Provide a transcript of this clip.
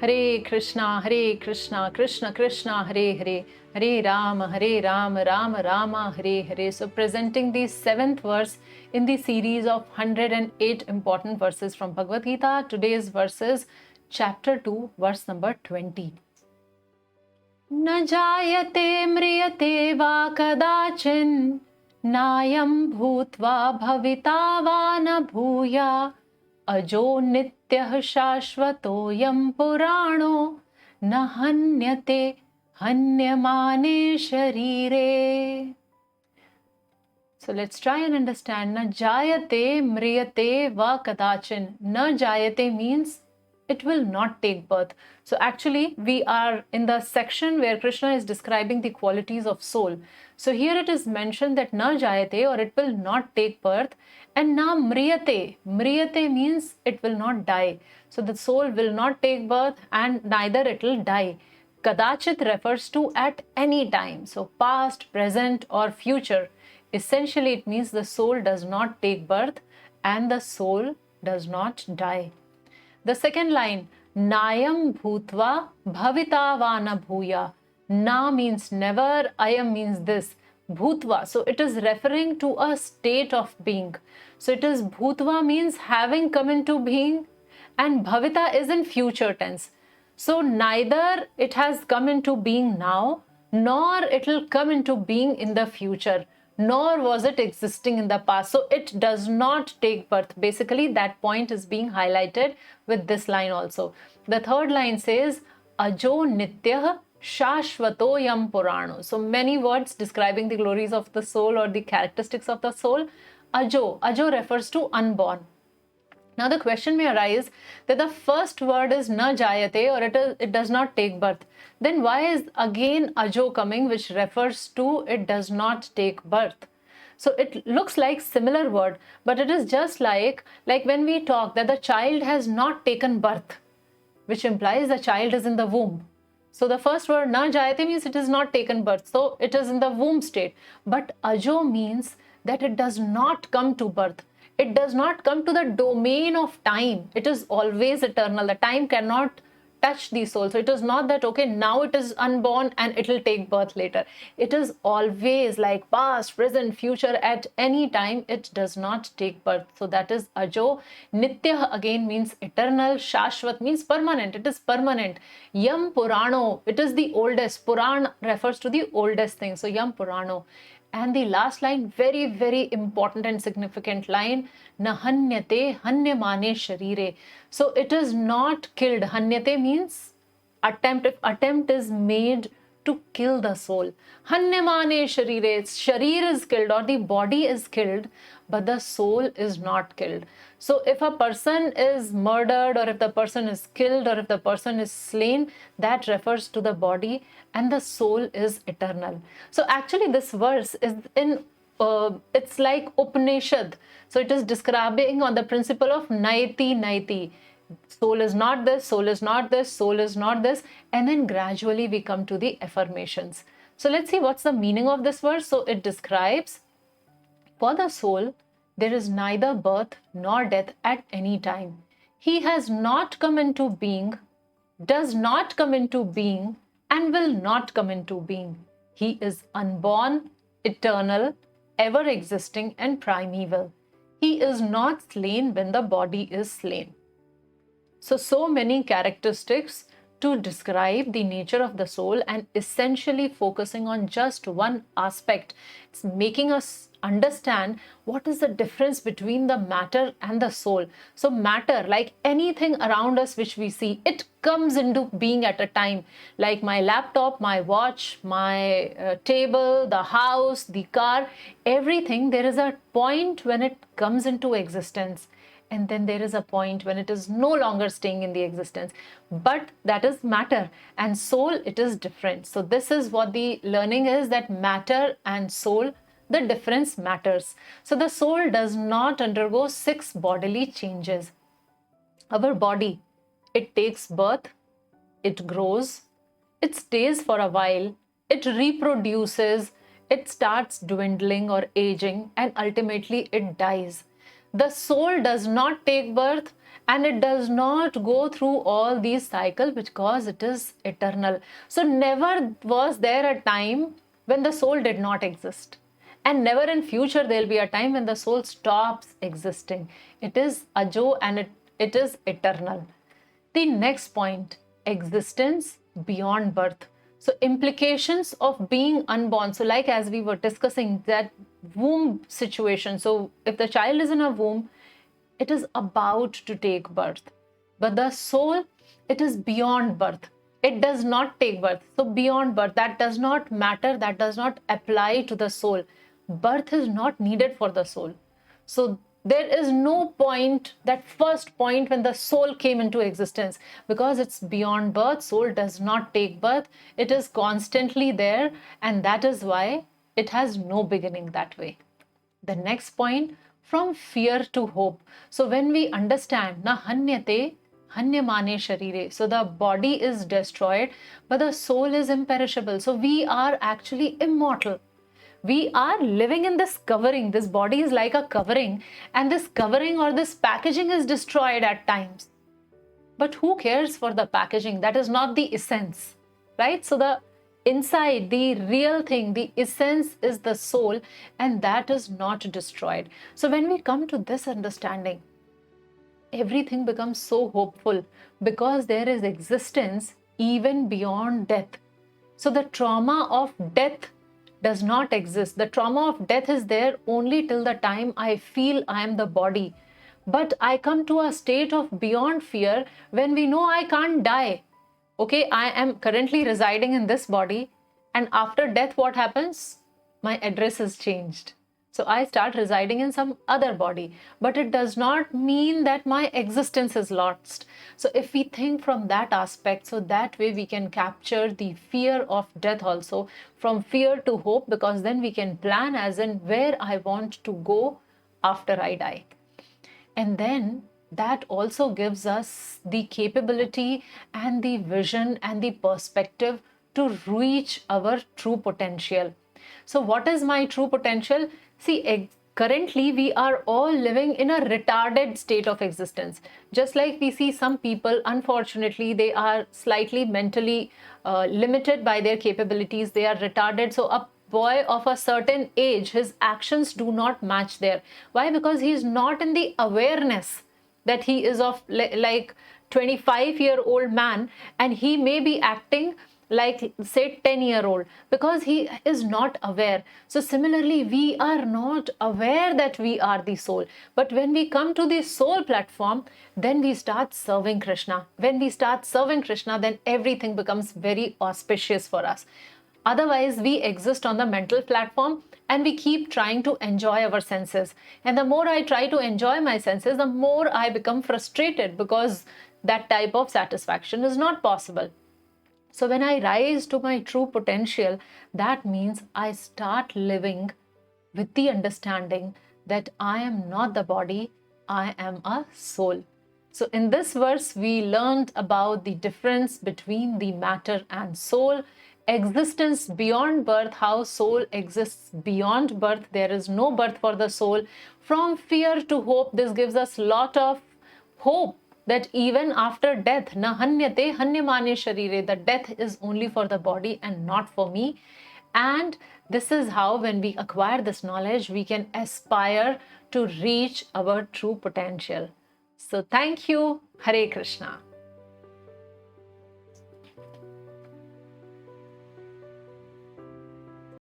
Hare Krishna, Krishna Krishna, Hare Hare, Hare Rama, Rama Rama, Hare Hare. So presenting the 7th verse in the series of 108 important verses from Bhagavad Gita. Today's verses, chapter 2, verse number 20. न जायते म्रियते वा कदाचिन् नायं भूत्वा भविता वा न भूया अजो नित्यः शाश्वतोऽयं पुराणो न हन्यते हन्यमाने शरीरे. So let's try and understand. Na jayate mriyate va kadachin. Na jayate means it will not take birth. So actually we are in the section where Krishna is describing the qualities of soul. So here it is mentioned that na jayate, or it will not take birth, and na mriyate. Mriyate means it will not die. So the soul will not take birth and neither it will die. Kadachit refers to at any time. So past, present or future. Essentially it means the soul does not take birth and the soul does not die. The second line, Nayam bhutva bhavita vana bhuya. Na means never, ayam means this. Bhutva, so it is referring to a state of being. So it is bhutva means having come into being, and bhavita is in future tense. So neither it has come into being now, nor it will come into being in the future, nor was it existing in the past. So it does not take birth. Basically, that point is being highlighted with this line also. The third line says, Ajo Nityah Shashvatoyam Purano. So many words describing the glories of the soul or the characteristics of the soul. Ajo. Ajo refers to unborn. Now the question may arise that the first word is na jayate, or it does not take birth. Then why is again ajo coming, which refers to it does not take birth? So it looks like similar word, but it is just like when we talk that the child has not taken birth, which implies the child is in the womb. So the first word na jayate means it is not taken birth. So it is in the womb state. But ajo means that it does not come to birth. It does not come to the domain of time. It is always eternal. The time cannot touch the soul. So it is not that, okay, now it is unborn and it will take birth later. It is always like past, present, future. At any time, it does not take birth. So that is ajo. Nitya again means eternal. Shashvat means permanent. It is permanent. Yam Purano. It is the oldest. Puran refers to the oldest thing. So Yam Purano. And the last line, very, very important and significant line, na hanyate hanyamane sharire. So it is not killed. Hanyate means attempt. If attempt is made to kill the soul. Hanyamane sharire. Sharir is killed or the body is killed, but the soul is not killed. So if a person is murdered, or if the person is killed, or if the person is slain, that refers to the body, and the soul is eternal. So actually this verse is in, it's like Upanishad. So it is describing on the principle of naiti naiti. Soul is not this, soul is not this, soul is not this. And then gradually we come to the affirmations. So let's see what's the meaning of this verse. So it describes, for the soul, there is neither birth nor death at any time. He has not come into being, does not come into being, and will not come into being. He is unborn, eternal, ever existing, and primeval. He is not slain when the body is slain. So many characteristics to describe the nature of the soul, and essentially focusing on just one aspect. It's making us understand what is the difference between the matter and the soul. So matter, like anything around us which we see, it comes into being at a time. Like my laptop, my watch, my table, the house, the car, everything, there is a point when it comes into existence. And then there is a point when it is no longer staying in the existence. But that is matter, and soul, it is different. So this is what the learning is, that matter and soul, the difference matters. So the soul does not undergo 6 bodily changes. Our body, it takes birth, it grows, it stays for a while, it reproduces, it starts dwindling or aging, and ultimately it dies. The soul does not take birth and it does not go through all these cycles because it is eternal. So never was there a time when the soul did not exist, and never in future there'll be a time when the soul stops existing. It is ajo, and it is eternal. The next point, existence beyond birth. So implications of being unborn. So like as we were discussing that womb situation. So if the child is in a womb, it is about to take birth. But the soul, it is beyond birth. It does not take birth. So beyond birth, that does not matter. That does not apply to the soul. Birth is not needed for the soul. So there is no point, that first point when the soul came into existence, because it's beyond birth. Soul does not take birth. It is constantly there, and that is why it has no beginning that way. The next point, from fear to hope. So when we understand, na hanyate hanyamane sharire, so the body is destroyed, but the soul is imperishable. So we are actually immortal. We are living in this covering. This body is like a covering, and this covering or this packaging is destroyed at times. But who cares for the packaging? That is not the essence, right? So the inside, the real thing, the essence is the soul, and that is not destroyed. So when we come to this understanding, everything becomes so hopeful, because there is existence even beyond death. So the trauma of death does not exist. The trauma of death is there only till the time I feel I am the body. But I come to a state of beyond fear when we know I can't die. Okay, I am currently residing in this body, and after death, what happens? My address is changed. So I start residing in some other body, but it does not mean that my existence is lost. So if we think from that aspect, so that way we can capture the fear of death also, from fear to hope, because then we can plan as in where I want to go after I die. And then that also gives us the capability and the vision and the perspective to reach our true potential. So what is my true potential? See, currently we are all living in a retarded state of existence. Just like we see some people, unfortunately, they are slightly mentally limited by their capabilities. They are retarded. So a boy of a certain age, his actions do not match there. Why? Because he is not in the awareness that he is of like 25-year-old man, and he may be acting like say 10-year-old, because he is not aware. So similarly, we are not aware that we are the soul. But when we come to the soul platform, then we start serving Krishna. When we start serving Krishna, then everything becomes very auspicious for us. Otherwise, we exist on the mental platform and we keep trying to enjoy our senses. And the more I try to enjoy my senses, the more I become frustrated, because that type of satisfaction is not possible. So when I rise to my true potential, that means I start living with the understanding that I am not the body, I am a soul. So in this verse, we learned about the difference between the matter and soul, existence beyond birth, how soul exists beyond birth. There is no birth for the soul. From fear to hope, this gives us lot of hope that even after death, na hanyate hanyamane sharire, the death is only for the body and not for me. And this is how, when we acquire this knowledge, we can aspire to reach our true potential. So thank you. Hare Krishna.